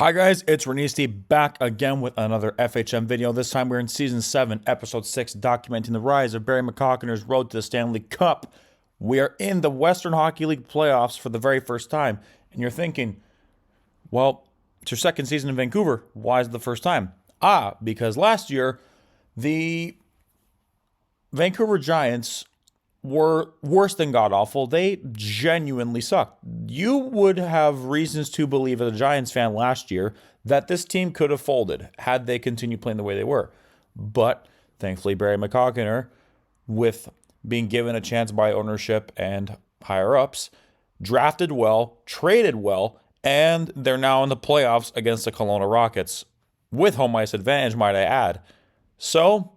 Hi guys, it's Renisti back again with another FHM video. This time we're in Season 7, Episode 6, documenting the rise of Barry McCockiner's road to the Stanley Cup. We are in the Western Hockey League playoffs for the very first time. And you're thinking, well, it's your second season in Vancouver. Why is it the first time? Because last year, the Vancouver Giants were worse than god-awful. They genuinely sucked. You would have reasons to believe as a Giants fan last year that this team could have folded had they continued playing the way they were. But thankfully, Barry McCockiner, with being given a chance by ownership and higher-ups, drafted well, traded well, and they're now in the playoffs against the Kelowna Rockets, with home ice advantage, might I add. So,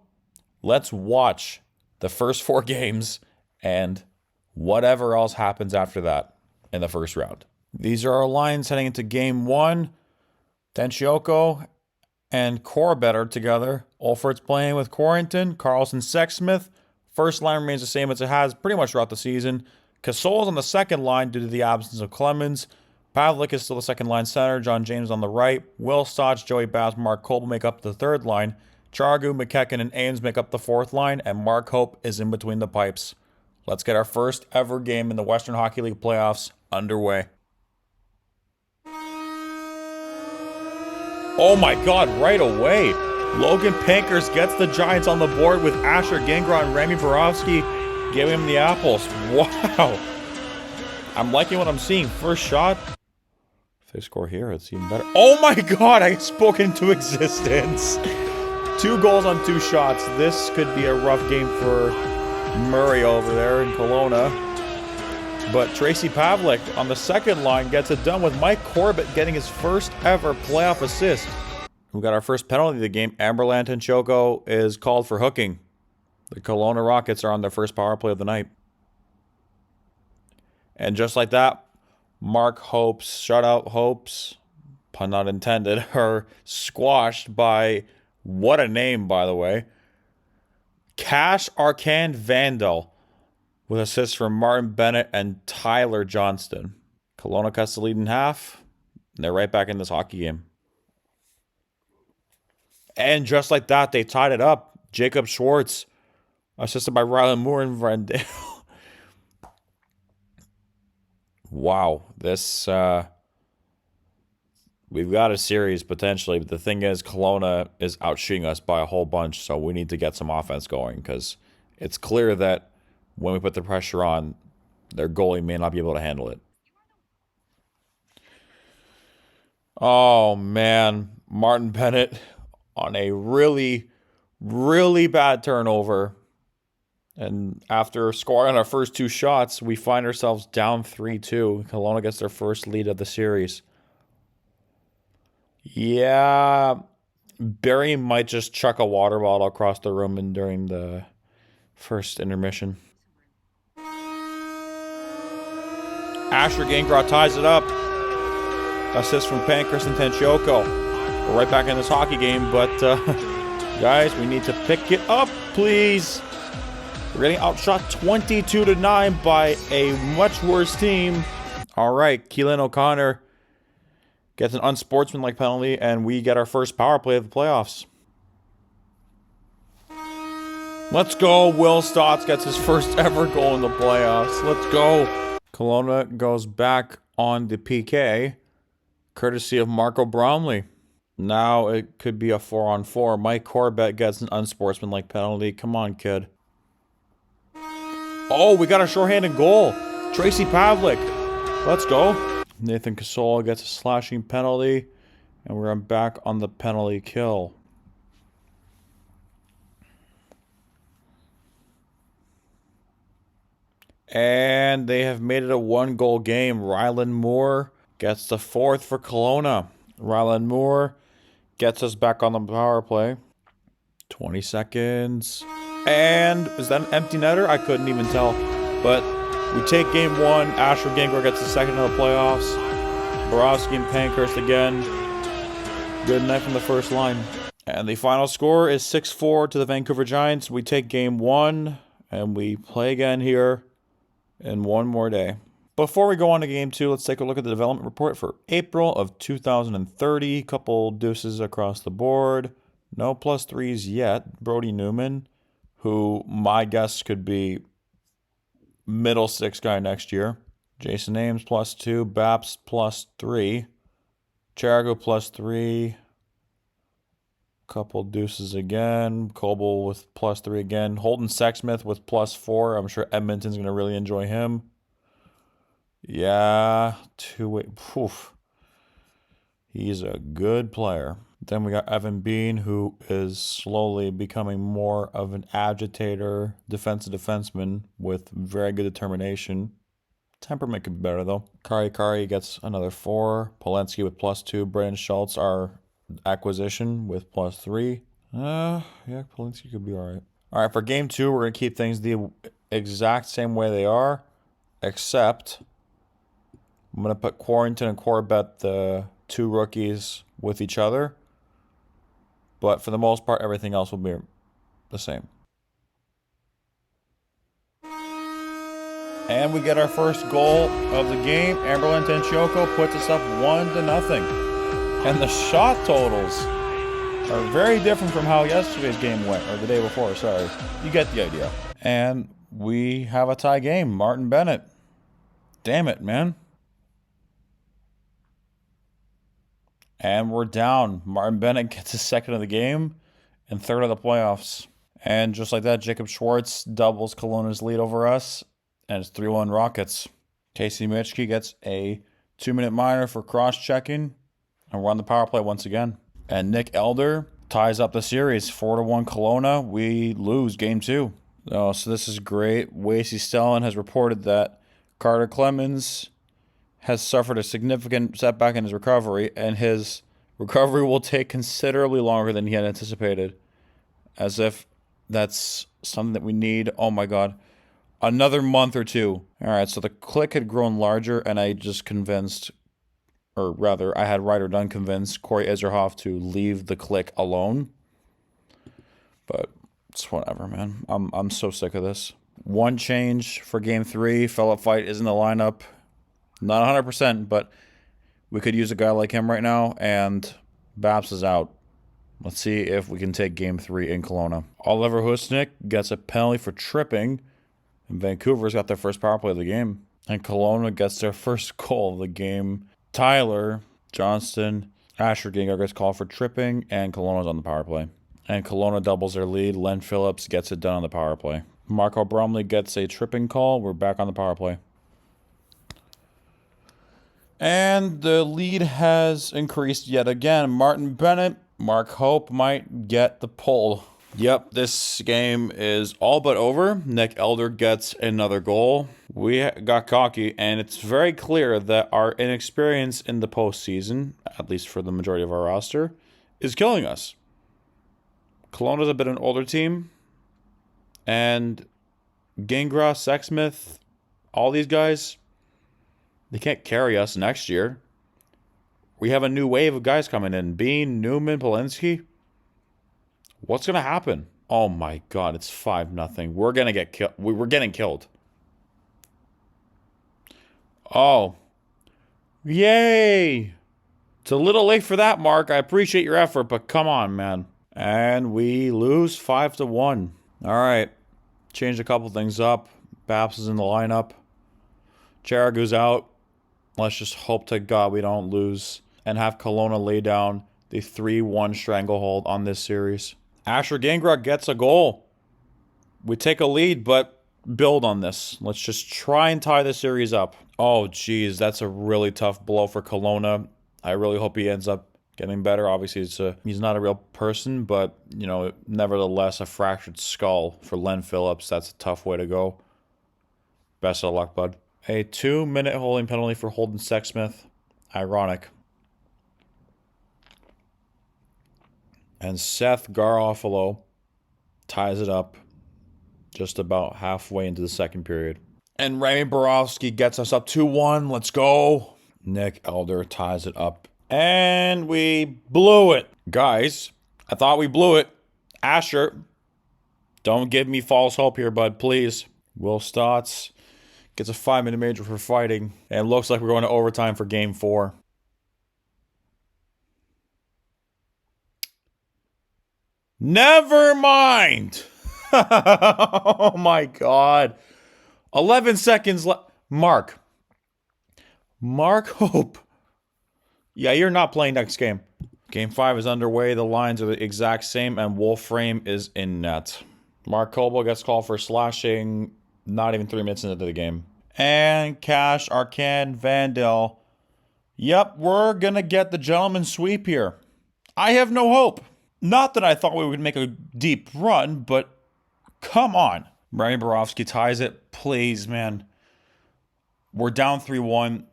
let's watch the first 4 games and whatever else happens after that in the first round. These are our lines heading into Game 1. Tenchioko and Corbett are together. Olfert's playing with Quarrington. Carlson, Sexsmith. First line remains the same as it has pretty much throughout the season. Casol's on the second line due to the absence of Clemens. Pavlik is still the second line center. John James on the right. Will Stotts, Joey Bass, Mark Kolb make up the third line. Chargu, McKechnie, and Ames make up the fourth line. And Mark Hope is in between the pipes. Let's get our first ever game in the Western Hockey League playoffs underway. Oh my god, right away. Logan Pankhurst gets the Giants on the board with Asher Gingras and Remy Borowski giving him the apples. Wow. I'm liking what I'm seeing. First shot. If they score here, it's even better. Oh my god, I spoke into existence. 2 goals on 2 shots. This could be a rough game for Murray over there in Kelowna. But Tracy Pavlik on the second line gets it done with Mike Corbett getting his first ever playoff assist. We got our first penalty of the game. Amberland Tenchioko is called for hooking. The Kelowna Rockets are on their first power play of the night. And just like that, Mark Hope's shutout hopes, pun not intended, are squashed by, what a name by the way, Cash Arcand Vandal with assists from Martin Bennett and Tyler Johnston. Kelowna cuts the lead in half. And they're right back in this hockey game. And just like that, they tied it up. Jacob Schwartz, assisted by Rylan Moore and Vrendale. Wow, this we've got a series potentially, but the thing is, Kelowna is outshooting us by a whole bunch, so we need to get some offense going because it's clear that when we put the pressure on, their goalie may not be able to handle it. Oh, man. Martin Bennett on a really, really bad turnover. And after scoring on our first 2 shots, we find ourselves down 3-2. Kelowna gets their first lead of the series. Yeah, Barry might just chuck a water bottle across the room and during the first intermission. Asher Gingras ties it up. Assist from Pankhurst and Tenchioko. We're right back in this hockey game, but guys, we need to pick it up, please. We're getting outshot 22-9 by a much worse team. All right, Keelan O'Connor gets an unsportsmanlike penalty, and we get our first power play of the playoffs. Let's go. Will Stotts gets his first ever goal in the playoffs. Let's go. Kelowna goes back on the PK, courtesy of Marco Bromley. Now it could be a 4-on-4. Mike Corbett gets an unsportsmanlike penalty. Come on, kid. Oh, we got a shorthanded goal. Tracy Pavlik. Let's go. Nathan Casol gets a slashing penalty, and we're back on the penalty kill. And they have made it a 1-goal game. Rylan Moore gets the 4th for Kelowna. Rylan Moore gets us back on the power play. 20 seconds. And is that an empty netter? I couldn't even tell. But we take game 1. Asher Gingras gets the second of the playoffs. Borowski and Pankhurst again. Good night from the first line. And the final score is 6-4 to the Vancouver Giants. We take game 1 and we play again here in one more day. Before we go on to game 2, let's take a look at the development report for April of 2030. Couple deuces across the board. No +3s yet. Brody Newman, who my guess could be middle 6 guy next year. Jason Ames +2. Baps +3. Charago +3. Couple deuces again. Coble with +3 again. Holden Sexsmith with +4. I'm sure Edmonton's going to really enjoy him. Yeah, poof. He's a good player. Then we got Evan Bean, who is slowly becoming more of an agitator, defensive defenseman with very good determination. Temperament could be better, though. Kari gets another 4. Polensky with +2. Brandon Schultz, our acquisition, with +3. Yeah, Polensky could be all right. All right, for game 2, we're going to keep things the exact same way they are, except I'm going to put Quarrington and Corbett, the 2 rookies, with each other. But for the most part, everything else will be the same. And we get our first goal of the game. Amberlin Tenchoko puts us up 1-0. And the shot totals are very different from how yesterday's game went, or the day before, sorry. You get the idea. And we have a tie game. Martin Bennett. Damn it, man. And we're down. Martin Bennett gets his 2nd of the game and 3rd of the playoffs. And just like that, Jacob Schwartz doubles Kelowna's lead over us. And it's 3-1 Rockets. Casey Mitchke gets a 2-minute minor for cross-checking. And we're on the power play once again. And Nick Elder ties up the series. 4-1 Kelowna. We lose game 2. Oh, so this is great. Wasey Stellan has reported that Carter Clemens has suffered a significant setback in his recovery, and his recovery will take considerably longer than he had anticipated. As if that's something that we need. Oh my God. Another month or 2. All right, so the clique had grown larger, and I just convinced, or rather, I had Ryder Dunn convince Corey Ezerhoff to leave the clique alone. But it's whatever, man. I'm so sick of this. One change for game 3. Philip Fight is in the lineup. Not 100%, but we could use a guy like him right now, and Baps is out. Let's see if we can take game 3 in Kelowna. Oliver Husnick gets a penalty for tripping, and Vancouver's got their first power play of the game. And Kelowna gets their first goal of the game. Tyler Johnston, Asher Gingar gets called for tripping, and Kelowna's on the power play. And Kelowna doubles their lead. Len Phillips gets it done on the power play. Marco Bromley gets a tripping call. We're back on the power play. And the lead has increased yet again. Martin Bennett, Mark Hope might get the pull. Yep, this game is all but over. Nick Elder gets another goal. We got cocky, and it's very clear that our inexperience in the postseason, at least for the majority of our roster, is killing us. Kelowna's a bit an older team, and Gingras, Sexsmith, all these guys, they can't carry us next year. We have a new wave of guys coming in. Bean, Newman, Polensky. What's going to happen? Oh my God, it's 5-0. We're going to get killed. We're getting killed. Oh. Yay. It's a little late for that, Mark. I appreciate your effort, but come on, man. And we lose 5-1. All right. Changed a couple things up. Baps is in the lineup. Charagu's out. Let's just hope to God we don't lose and have Kelowna lay down the 3-1 stranglehold on this series. Asher Gingra gets a goal. We take a lead, but build on this. Let's just try and tie the series up. Oh, geez, that's a really tough blow for Kelowna. I really hope he ends up getting better. Obviously, he's not a real person, but, you know, nevertheless, a fractured skull for Len Phillips. That's a tough way to go. Best of luck, bud. A 2-minute holding penalty for Holden Sexsmith. Ironic. And Seth Garofalo ties it up just about halfway into the second period. And Remy Borowski gets us up 2-1. Let's go. Nick Elder ties it up. And we blew it. Guys, I thought we blew it. Asher, don't give me false hope here, bud, please. Will Stotts Gets a 5-minute major for fighting. And it looks like we're going to overtime for game 4. Never mind. Oh my God. 11 seconds left. Mark Hope. Yeah, you're not playing next game. Game 5 is underway. The lines are the exact same, and Wolframe is in net. Mark Coble gets called for slashing not even 3 minutes into the game. And Cash, Arcand, Vandal. Yep, we're going to get the gentleman's sweep here. I have no hope. Not that I thought we would make a deep run, but come on. Remy Borowski ties it. Please, man. We're down 3-1.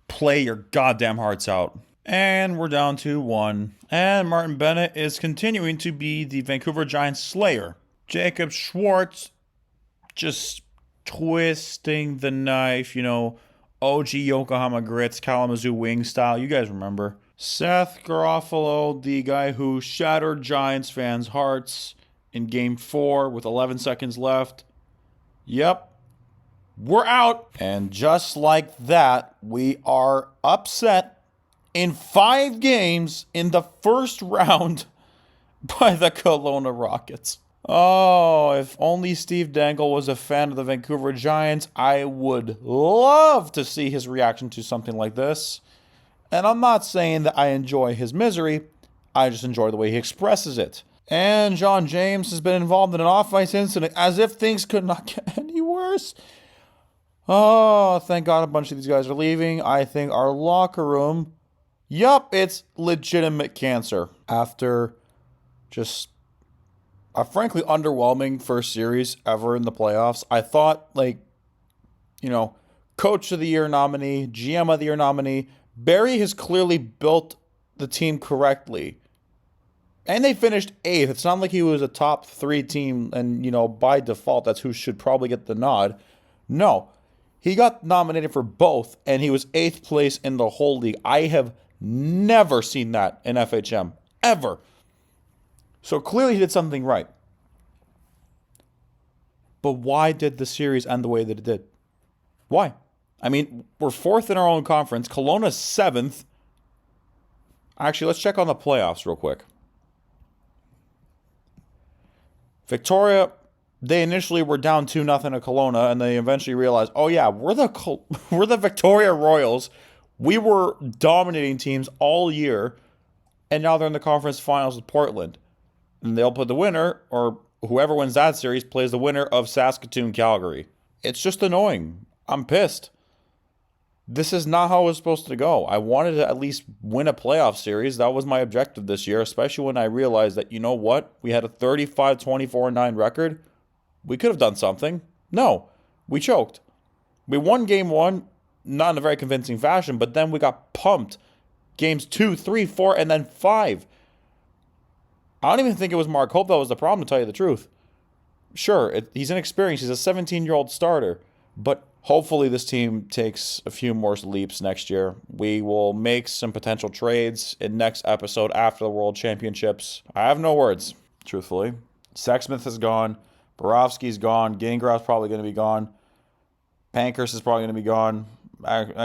Play your goddamn hearts out. And we're down 2-1. And Martin Bennett is continuing to be the Vancouver Giants slayer. Jacob Schwartz just twisting the knife, you know, OG Yokohama Grits, Kalamazoo Wing style. You guys remember. Seth Garofalo, the guy who shattered Giants fans' hearts in Game 4 with 11 seconds left. Yep. We're out. And just like that, we are upset in 5 games in the first round by the Kelowna Rockets. Oh, if only Steve Dangle was a fan of the Vancouver Giants, I would love to see his reaction to something like this. And I'm not saying that I enjoy his misery, I just enjoy the way he expresses it. And John James has been involved in an off-ice incident as if things could not get any worse. Oh, thank God a bunch of these guys are leaving. I think our locker room, yup, it's legitimate cancer. After just a frankly underwhelming first series ever in the playoffs, I thought, like, you know, Coach of the Year nominee, GM of the Year nominee, Barry has clearly built the team correctly. And they finished 8th. It's not like he was a top 3 team and, you know, by default, that's who should probably get the nod. No. He got nominated for both, and he was 8th place in the whole league. I have never seen that in FHM. Ever. So clearly he did something right. But why did the series end the way that it did? Why? I mean, we're 4th in our own conference. Kelowna's 7th. Actually, let's check on the playoffs real quick. Victoria, they initially were down 2-0 at Kelowna, and they eventually realized, oh yeah, we're the Victoria Royals. We were dominating teams all year, and now they're in the conference finals with Portland. And they'll put the winner, or whoever wins that series, plays the winner of Saskatoon-Calgary. It's just annoying. I'm pissed. This is not how it was supposed to go. I wanted to at least win a playoff series. That was my objective this year, especially when I realized that, you know what? We had a 35-24-9 record. We could have done something. No, we choked. We won game 1, not in a very convincing fashion, but then we got pumped. Games 2, 3, 4, and then 5. I don't even think it was Mark Hope that was the problem, to tell you the truth. Sure, he's inexperienced. He's a 17-year-old starter, but hopefully this team takes a few more leaps next year. We will make some potential trades in next episode after the World Championships. I have no words, truthfully. Sexsmith is gone. Borowski's gone. Gingras probably going to be gone. Pankhurst is probably going to be gone.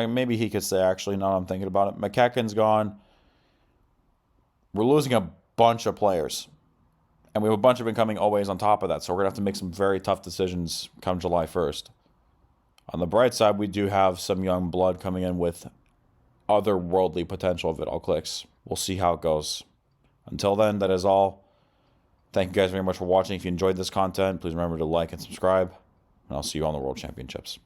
Maybe he could stay, actually, now I'm thinking about it. McCockiner's gone. We're losing a bunch of players. And we have a bunch of incoming always on top of that. So we're going to have to make some very tough decisions come July 1st. On the bright side, we do have some young blood coming in with otherworldly potential if it all clicks. We'll see how it goes. Until then, that is all. Thank you guys very much for watching. If you enjoyed this content, please remember to like and subscribe. And I'll see you on the World Championships.